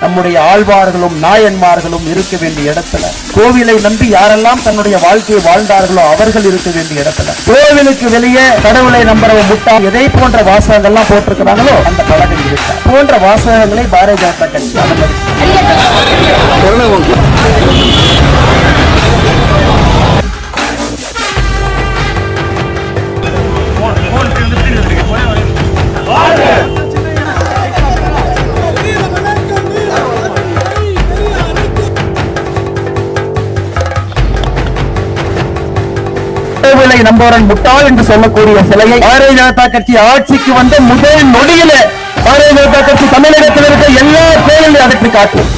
நம்முடைய ஆழ்வார்களும் நாயன்மார்களும் இருக்க வேண்டிய இடத்துல, கோவிலை நம்பி யாரெல்லாம் தன்னுடைய வாழ்க்கையை வாழ்ந்தார்களோ அவர்கள் இருக்க வேண்டிய இடத்துல, கோவிலுக்கு வெளியே கடவுளை நம்புறவ முட்டா, எதை போன்ற வாசகங்கள்லாம் போட்டிருக்கிறாங்களோ அந்த பலகை இருக்கா போன்ற வாசகங்களை பாரதிய ஜனதா கட்சி அனுமதி. கோவிலை நம்புவரன் முட்டாள் என்று சொல்லக்கூடிய சிலையை பாரதிய ஜனதா கட்சி ஆட்சிக்கு வந்த முதல் நொடியில பாரதிய ஜனதா கட்சி தமிழகத்தில் இருக்க எல்லா கோயிலையும் அகற்றி காட்டும்.